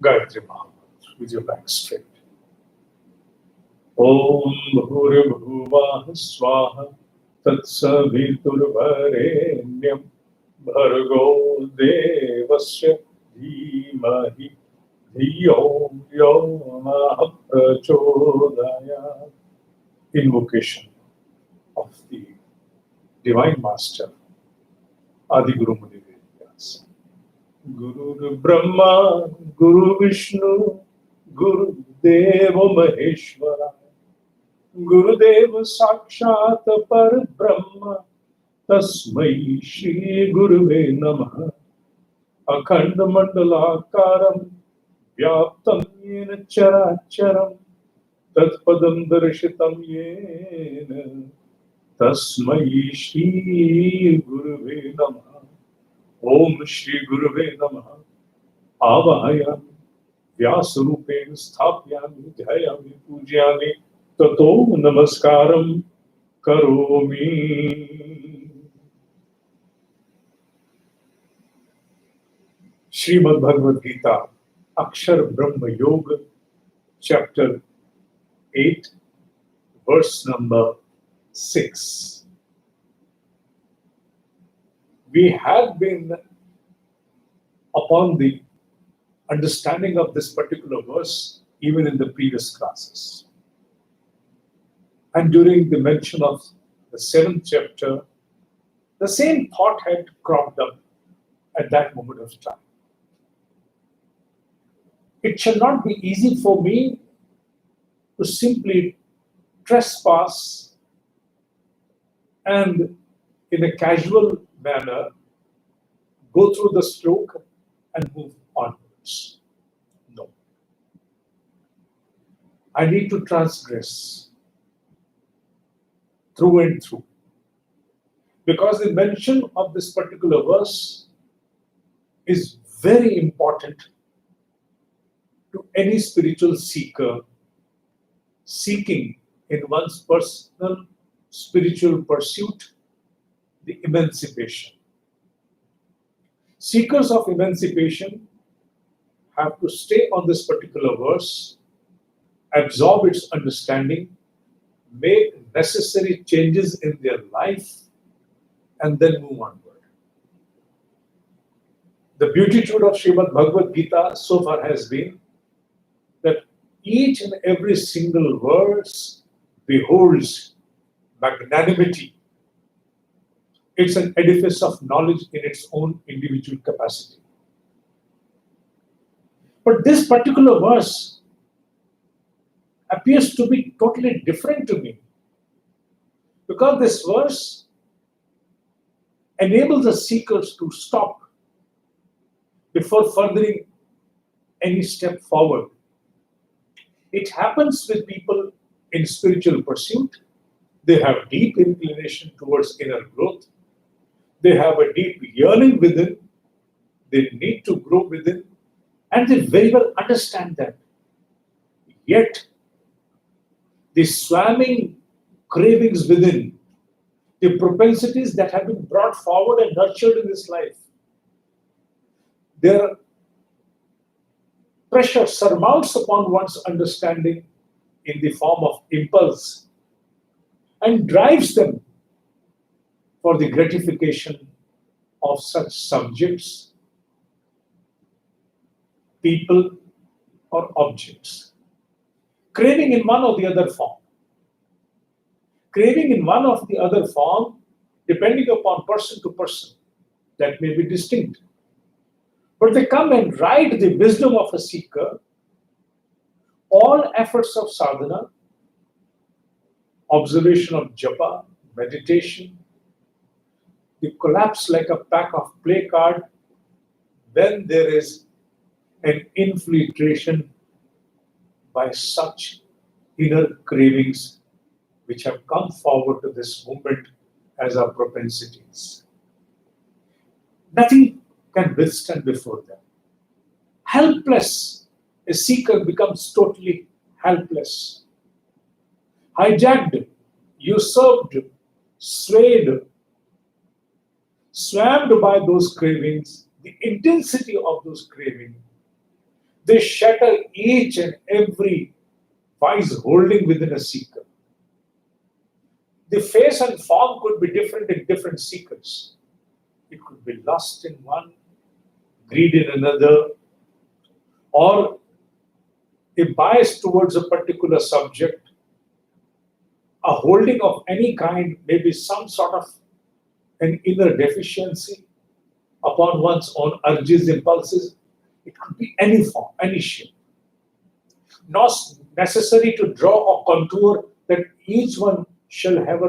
Gayatri Mahamantra with your back straight. Om Bhuribhuvah Swaha Tatsaviturvarenyam Bhargo Devasya Dhimahi Dhiyo Yona Prachodaya. Invocation of the Divine Master Adi Guru Muni Vedas. Guru Brahma, Guru Vishnu, Guru Deva Maheshwara, Guru Deva Sakshat Par Brahma, Tasmai Shri Guruve Namaha, Akhanda Mandalakaram, Vyaptam Yena Characharam, Tatpadam Darshitam Yena, Tasmai Shri Guruve Namaha. Om Shri Guruve Namaha. Avahayami Vyasarupena Sthapyami Dhyayami Pujyami Tato Namaskaram Karomi. Shrimed Bhagavad Gita, Akshar Brahma Yoga, chapter 8, verse number 6. We had been upon the understanding of this particular verse even in the previous classes. And during the mention of the 7th chapter, the same thought had cropped up at that moment of time. It shall not be easy for me to simply trespass and in a casual manner go through the stroke and move onwards. No. I need to transgress through and through. Because the mention of this particular verse is very important to any spiritual seeker seeking in one's personal spiritual pursuit the emancipation. Seekers of emancipation have to stay on this particular verse, absorb its understanding, make necessary changes in their life, and then move onward. The beatitude of Srimad Bhagavad Gita so far has been that each and every single verse beholds magnanimity. It's an edifice of knowledge in its own individual capacity. But this particular verse appears to be totally different to me, because this verse enables the seekers to stop before furthering any step forward. It happens with people in spiritual pursuit. They have deep inclination towards inner growth. They have a deep yearning within. They need to grow within. And they very well understand that. Yet, the swarming cravings within, the propensities that have been brought forward and nurtured in this life, their pressure surmounts upon one's understanding in the form of impulse and drives them for the gratification of such subjects, people, or objects. Craving in one or the other form. Craving in one or the other form, depending upon person to person, that may be distinct. But they come and ride the wisdom of a seeker. All efforts of sadhana, observation of japa, meditation, they collapse like a pack of play card when there is an infiltration by such inner cravings which have come forward to this movement as our propensities. Nothing can withstand before them. Helpless, a seeker becomes totally helpless. Hijacked, usurped, swayed, swarmed by those cravings, the intensity of those cravings, They shatter each and every vice holding within a seeker. The face and form could be different in different seekers. It could be lust in one, greed in another, or a bias towards a particular subject. A holding of any kind may be some sort of an inner deficiency upon one's own urges, impulses. It could be any form, any shape. Not necessary to draw or contour that each one shall have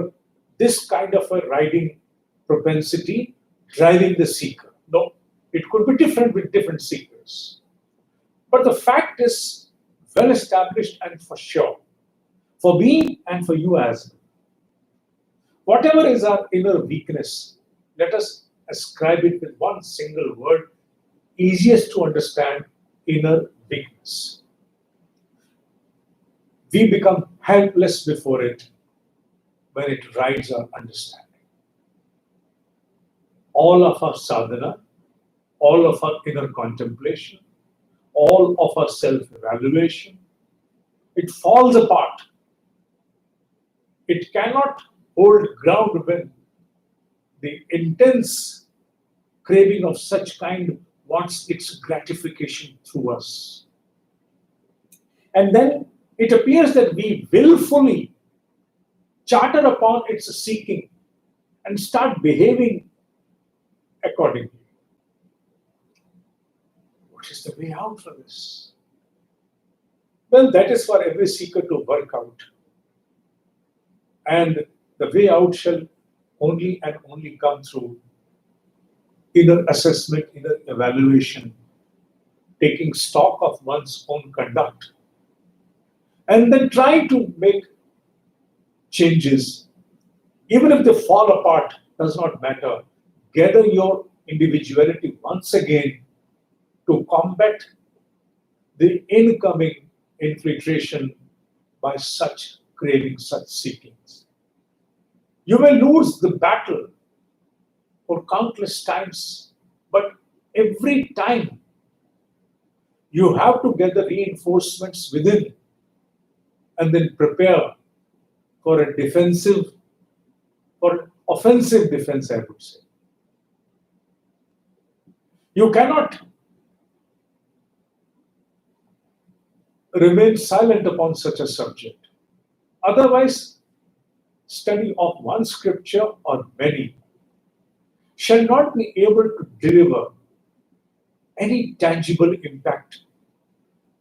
this kind of a riding propensity driving the seeker. No, it could be different with different seekers. But the fact is well established and for sure, for me and for you as well. Whatever is our inner weakness, let us ascribe it with one single word, easiest to understand: inner weakness. We become helpless before it when it rides our understanding. All of our sadhana, all of our inner contemplation, all of our self-evaluation, it falls apart. It cannot hold ground when the intense craving of such kind wants its gratification through us. And then it appears that we willfully charter upon its seeking and start behaving accordingly. What is the way out for this? Well, that is for every seeker to work out. And the way out shall only and only come through inner assessment, inner evaluation, taking stock of one's own conduct, and then trying to make changes. Even if they fall apart, does not matter. Gather your individuality once again to combat the incoming infiltration by such craving, such seekings. You may lose the battle for countless times, but every time you have to get the reinforcements within and then prepare for a defensive, for offensive defense, I would say. You cannot remain silent upon such a subject. Otherwise, study of one scripture or many shall not be able to deliver any tangible impact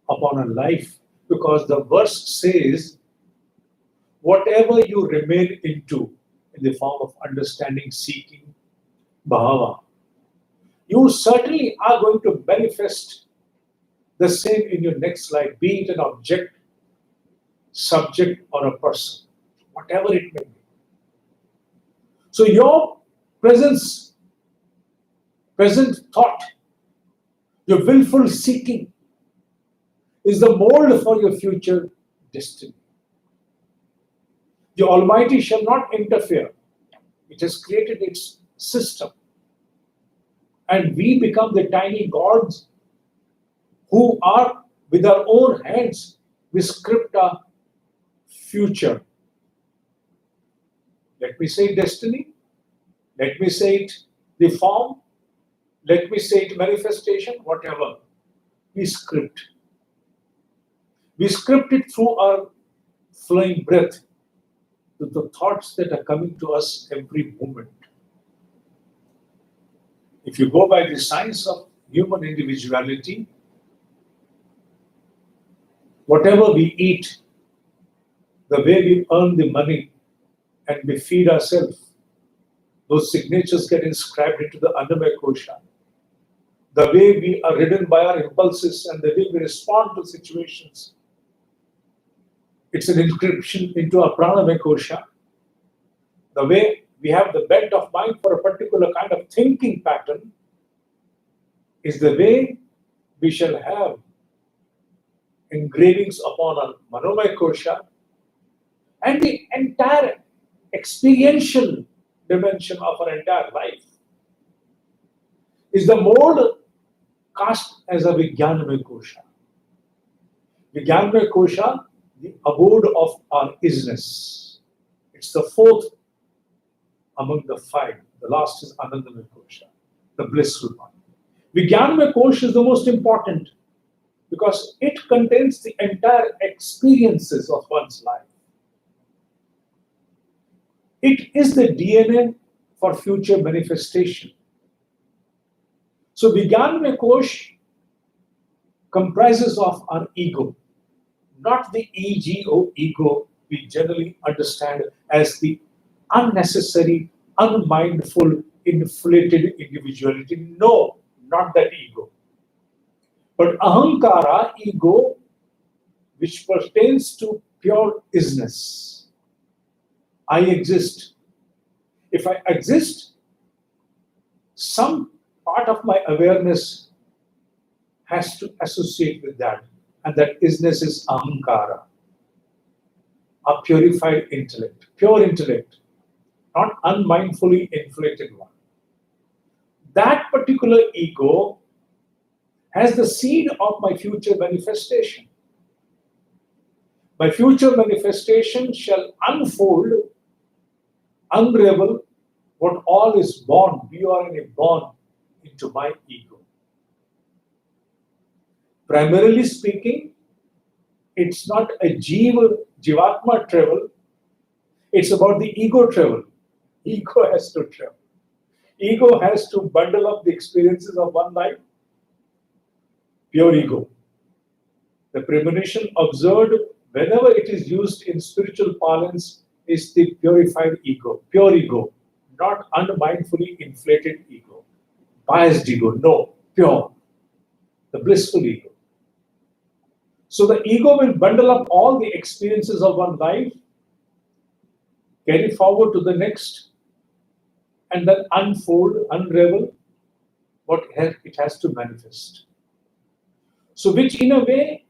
upon a life, because the verse says, whatever you remain into in the form of understanding, seeking, bhava, you certainly are going to manifest the same in your next life, be it an object, subject, or a person, whatever it may be. So your present thought, your willful seeking is the mold for your future destiny. The Almighty shall not interfere. It has created its system. And we become the tiny gods who are, with our own hands, we script our future. Let me say destiny. Let me say it the form. Let me say it manifestation, whatever. We script. We script it through our flowing breath, to the thoughts that are coming to us every moment. If you go by the science of human individuality, whatever we eat, the way we earn the money and we feed ourselves, those signatures get inscribed into the Annamaya Kosha. The way we are ridden by our impulses and the way we respond to situations, it's an inscription into our Pranamaya Kosha. The way we have the bent of mind for a particular kind of thinking pattern is the way we shall have engravings upon our Manomaya Kosha, and the entire experiential dimension of our entire life is the mold cast as a Vijnanamaya Kosha. Vijnana Kosha, the abode of our isness. It's the fourth among the five. The last is Anandamaya Kosha, the blissful one. Vijnana Kosha is the most important because it contains the entire experiences of one's life. It is the DNA for future manifestation. So Vijnana Kosha comprises of our ego, not the ego we generally understand as the unnecessary, unmindful, inflated individuality. No, not that ego. But ahankara, ego, which pertains to pure isness. I exist. If I exist, some part of my awareness has to associate with that. And that isness is ahankara, a purified intellect, pure intellect, not unmindfully inflated one. That particular ego has the seed of my future manifestation. My future manifestation shall unfold, unravel what all is born, born into my ego. Primarily speaking, it's not a jivatma travel, it's about the ego travel. Ego has to travel. Ego has to bundle up the experiences of one life. Pure ego. The premonition observed whenever it is used in spiritual parlance is the purified ego, pure ego, not unmindfully inflated ego, biased ego, no, pure, the blissful ego. So the ego will bundle up all the experiences of one life, carry forward to the next, and then unfold, unravel what it has to manifest. So which in a way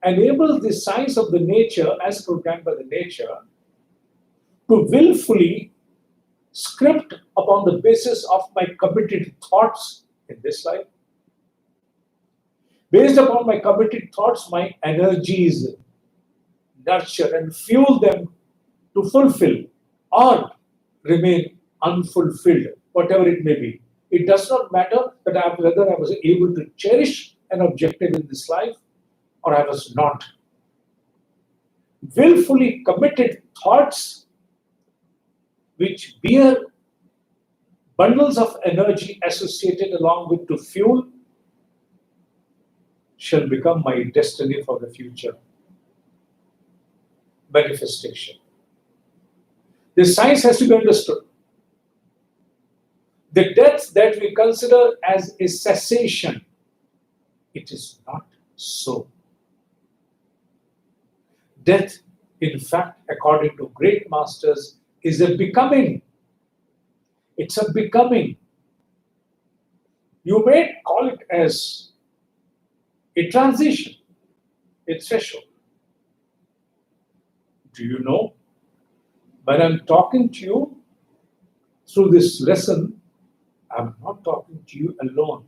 enables the science of the nature as programmed by the nature to willfully script upon the basis of my committed thoughts in this life. Based upon my committed thoughts, my energies nurture and fuel them to fulfill or remain unfulfilled, whatever it may be. It does not matter that whether I was able to cherish an objective in this life or I was not. Willfully committed thoughts which bear bundles of energy associated along with to fuel shall become my destiny for the future manifestation. This science has to be understood. The death that we consider as a cessation, it is not so. Death, in fact, according to great masters, is a becoming. It's a becoming. You may call it as a transition, a threshold. Do you know? When I'm talking to you through this lesson, I'm not talking to you alone.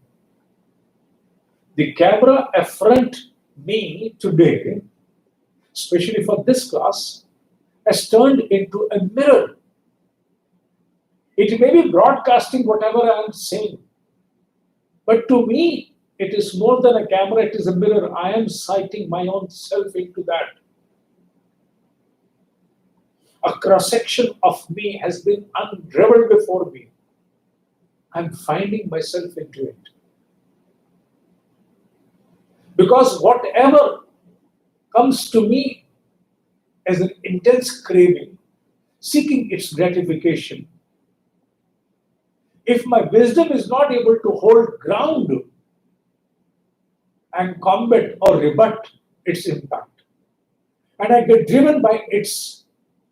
The camera affront me today, especially for this class, has turned into a mirror. It may be broadcasting whatever I am saying, but to me, it is more than a camera, it is a mirror. I am sighting my own self into that. A cross-section of me has been unraveled before me. I'm finding myself into it. Because whatever comes to me as an intense craving, seeking its gratification, if my wisdom is not able to hold ground and combat or rebut its impact, and I get driven by its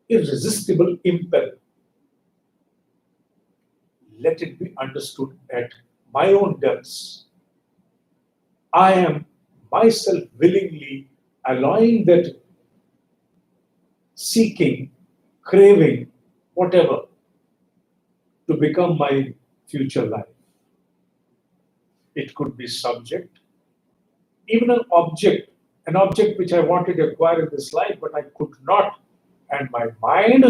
irresistible impel, let it be understood at my own depths. I am myself willingly allowing that seeking, craving, whatever, to become my future life. It could be subject, even an object an object which I wanted to acquire in this life, but I could not. And my mind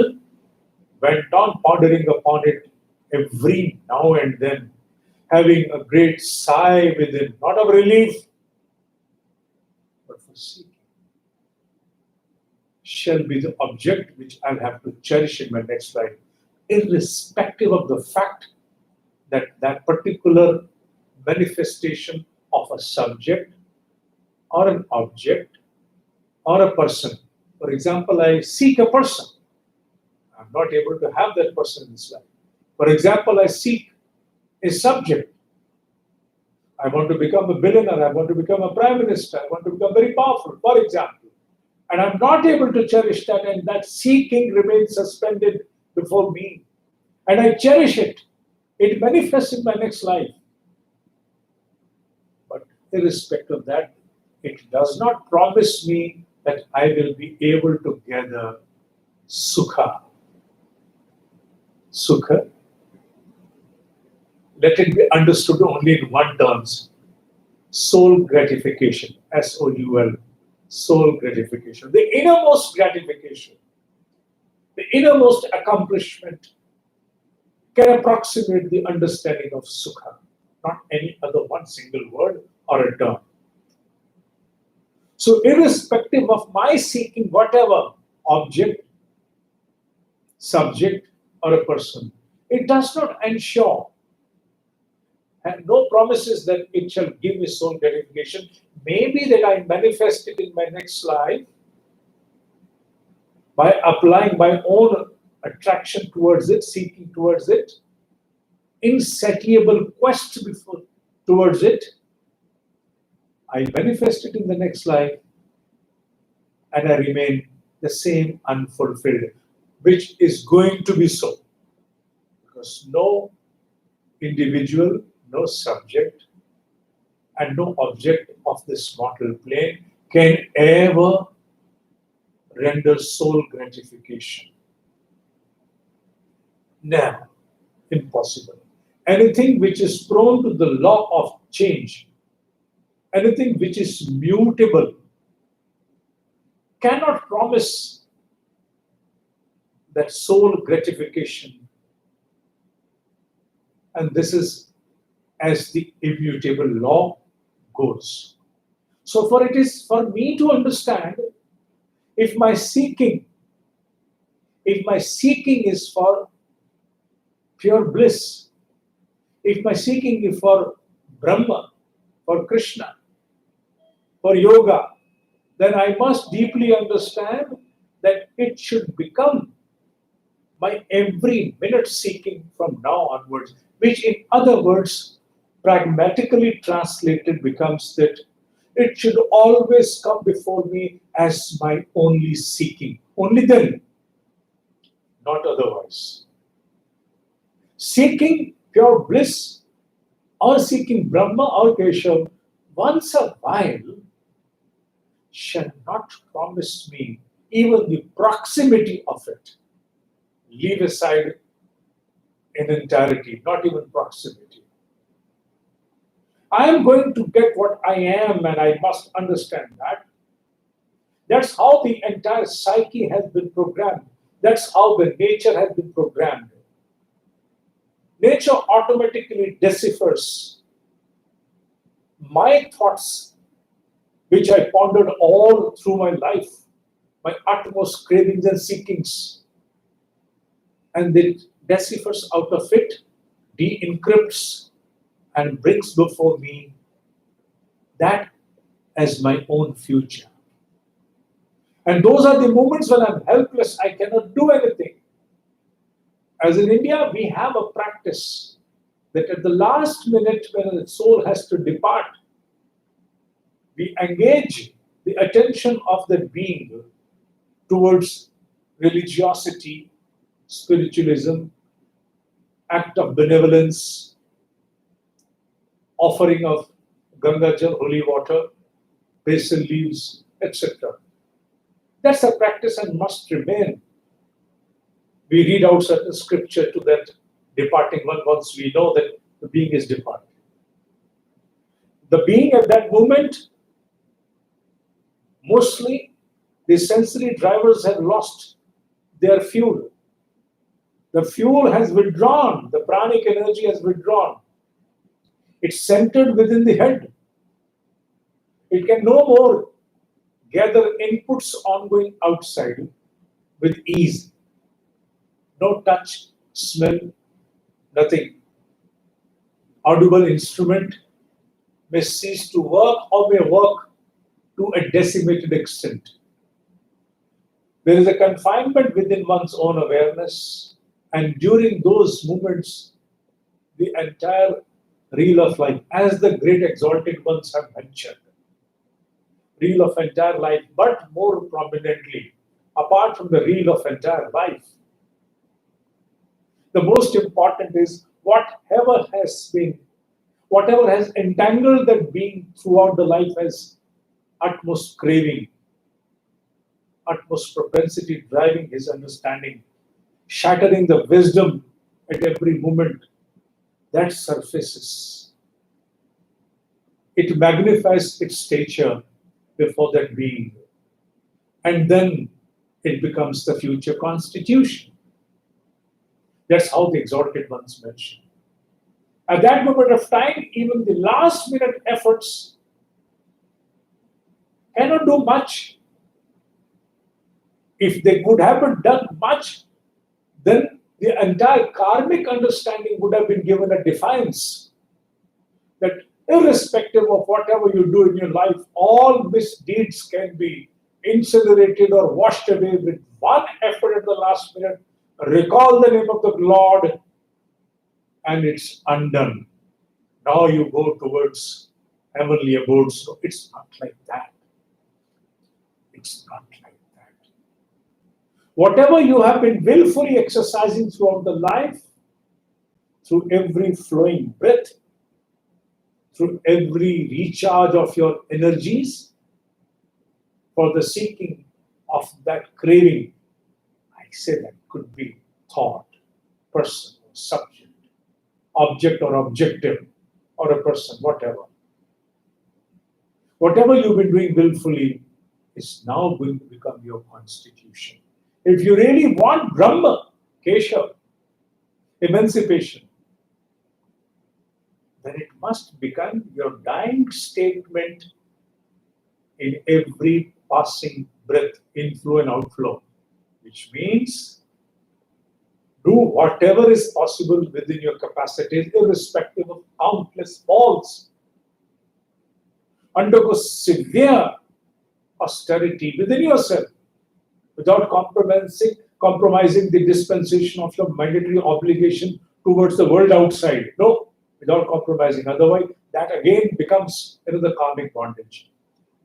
went on pondering upon it every now and then, having a great sigh within, not of relief, but for seeking. Shall be the object which I'll have to cherish in my next life, irrespective of the fact that that particular manifestation of a subject or an object or a person. For example, I seek a person. I'm not able to have that person in this life. For example, I seek a subject. I want to become a billionaire. I want to become a prime minister. I want to become very powerful, for example. And I'm not able to cherish that, and that seeking remains suspended before me. And I cherish it. It manifests in my next life. But irrespective of that, it does not promise me that I will be able to gather sukha. Sukha, let it be understood only in one terms: soul gratification, S-O-U-L, soul gratification, the innermost gratification, the innermost accomplishment can approximate the understanding of sukha, not any other one single word or a term. So irrespective of my seeking whatever object, subject, or a person, it does not ensure, and no promises that it shall give me soul gratification. Maybe that I manifest it in my next life by applying my own attraction towards it, seeking towards it, insatiable quest towards it. I manifest it in the next life and I remain the same unfulfilled, which is going to be so. Because no individual, no subject, and no object of this mortal plane can ever render soul gratification. Now, impossible. Anything which is prone to the law of change, anything which is mutable, cannot promise that soul gratification. And this is as the immutable law goes. So for it is for me to understand, if my seeking is for pure bliss, if my seeking is for Brahma, for Krishna, for yoga, then I must deeply understand that it should become my every minute seeking from now onwards, which in other words, pragmatically translated becomes that it should always come before me as my only seeking. Only then, not otherwise. Seeking pure bliss or seeking Brahma or Keshav once a while shall not promise me even the proximity of it. Leave aside in entirety, not even proximity. I am going to get what I am, and I must understand that. That's how the entire psyche has been programmed. That's how the nature has been programmed. Nature automatically deciphers my thoughts, which I pondered all through my life, my utmost cravings and seekings. And it deciphers out of it, de-encrypts, and brings before me that as my own future. And those are the moments when I'm helpless, I cannot do anything. As in India, we have a practice that at the last minute when the soul has to depart, we engage the attention of that being towards religiosity, spiritualism, act of benevolence, offering of Ganga Jal, holy water, basil leaves, etc. That's a practice and must remain. We read out certain scripture to that departing one once we know that the being is departed. The being at that moment Mostly, the sensory drivers have lost their fuel. The fuel has withdrawn, the pranic energy has withdrawn. It's centered within the head. It can no more gather inputs ongoing outside with ease. No touch, smell, nothing. Audible instrument may cease to work or may work to a decimated extent. There is a confinement within one's own awareness, and during those moments, the entire reel of life, as the great exalted ones have mentioned, reel of entire life, but more prominently, apart from the reel of entire life, the most important is whatever has entangled that being throughout the life has utmost craving, utmost propensity driving his understanding, shattering the wisdom at every moment, that surfaces. It magnifies its stature before that being. And then it becomes the future constitution. That's how the exalted ones mention. At that moment of time, even the last minute efforts cannot do much. If they could have done much, then the entire karmic understanding would have been given a defiance. That irrespective of whatever you do in your life, all misdeeds can be incinerated or washed away with one effort at the last minute. Recall the name of the Lord, and it's undone. Now you go towards heavenly abodes. So it's not like that. It's not like that. Whatever you have been willfully exercising throughout the life, through every flowing breath, through every recharge of your energies, for the seeking of that craving, I say that could be thought, person, or subject, object or objective, or a person, whatever. Whatever you've been doing willfully is now going to become your constitution. If you really want Brahma, Kesha, emancipation, then it must become your dying statement in every passing breath, inflow and outflow, which means do whatever is possible within your capacities, irrespective of countless faults. Undergo severe austerity within yourself without compromising the dispensation of your mandatory obligation towards the world outside. No, without compromising. Otherwise, that again becomes another karmic bondage.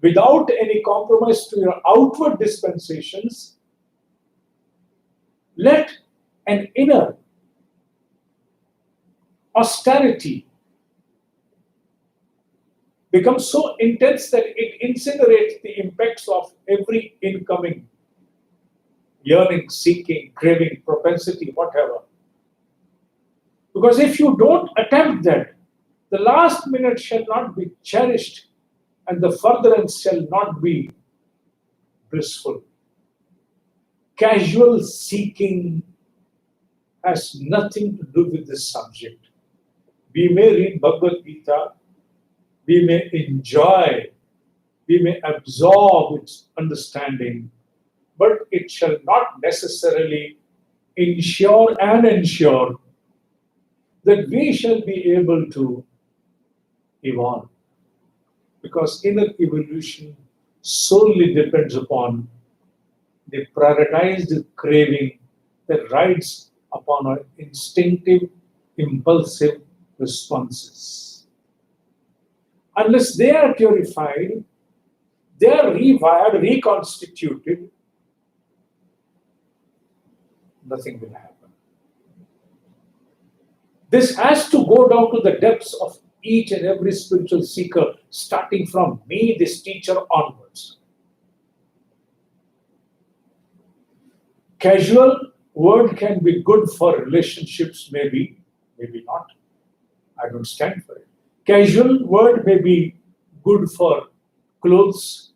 Without any compromise to your outward dispensations, let an inner austerity become so intense that it incinerates the impacts of every incoming yearning, seeking, craving, propensity, whatever. Because if you don't attempt that, the last minute shall not be cherished and the furtherance shall not be blissful. Casual seeking has nothing to do with this subject. We may read Bhagavad Gita, we may enjoy, we may absorb its understanding, but it shall not necessarily ensure that we shall be able to evolve. Because inner evolution solely depends upon the prioritized craving that rides upon our instinctive, impulsive responses. Unless they are purified, they are rewired, reconstituted, nothing will happen. This has to go down to the depths of each and every spiritual seeker, starting from me, this teacher, onwards. Casual word can be good for relationships, maybe not. I don't stand for it. Casual word may be good for clothes,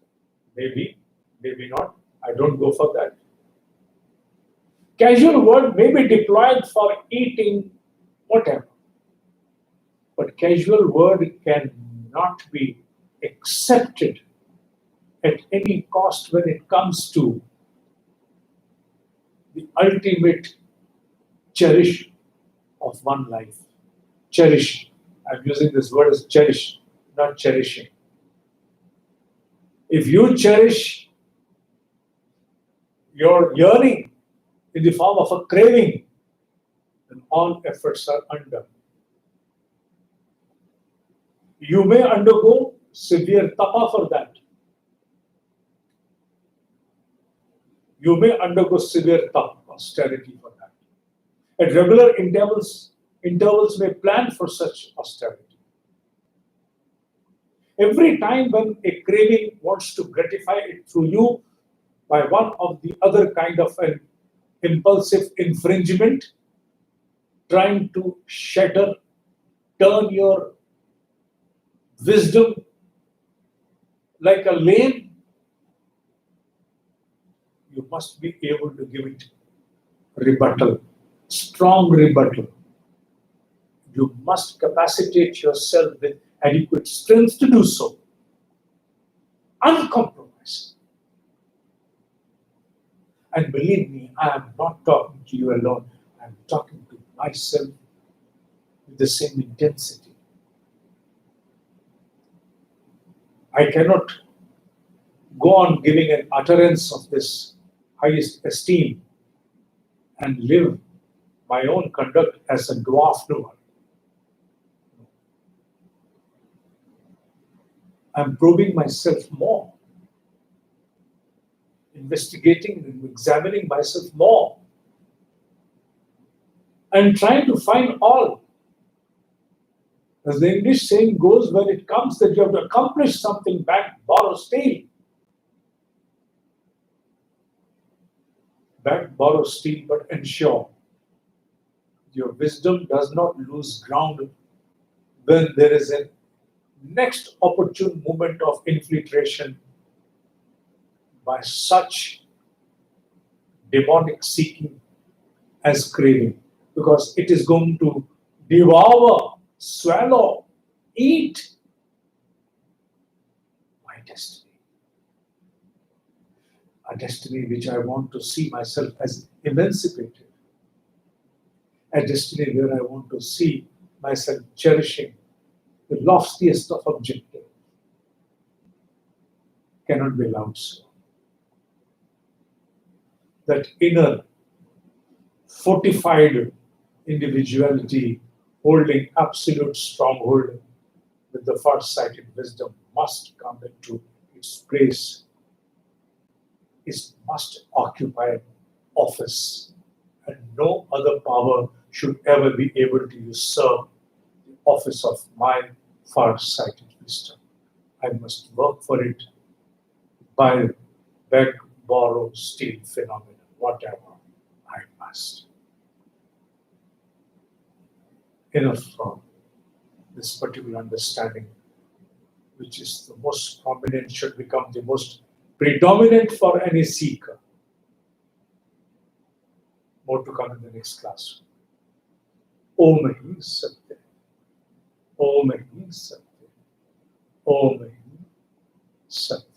Maybe, maybe not. I don't go for that. Casual word may be deployed for eating, whatever. But casual word cannot be accepted at any cost when it comes to the ultimate cherish of one life. Cherish. I'm using this word as cherish, not cherishing. If you cherish your yearning in the form of a craving, then all efforts are undone. You may undergo severe tapa for that. You may undergo severe tapa, austerity for that. At regular intervals may plan for such austerity. Every time when a craving wants to gratify it through you by one of the other kind of an impulsive infringement, trying to shatter, turn your wisdom like a lame, you must be able to give it rebuttal, strong rebuttal. You must capacitate yourself with adequate strength to do so. Uncompromised. And believe me, I am not talking to you alone. I am talking to myself with the same intensity. I cannot go on giving an utterance of this highest esteem and live my own conduct as a dwarf doer. I'm probing myself more, investigating and examining myself more, and trying to find all. As the English saying goes, when it comes that you have to accomplish something, back, borrow, steal. Back, borrow, steal, but ensure your wisdom does not lose ground when there is a next opportune moment of infiltration by such demonic seeking as craving, because it is going to devour, swallow, eat my destiny. A destiny which I want to see myself as emancipated. A destiny where I want to see myself cherishing the loftiest of objectives. Cannot be allowed so. That inner, fortified individuality holding absolute stronghold with the far-sighted wisdom must come into its place. It must occupy office, and no other power should ever be able to usurp the office of my far-sighted wisdom. I must work for it by beg, borrow, steal phenomena, whatever I must. Enough from this particular understanding, which is the most prominent, should become the most predominant for any seeker. More to come in the next class. Om Hi Satya. Om Hi Satya. Om Hi Satya.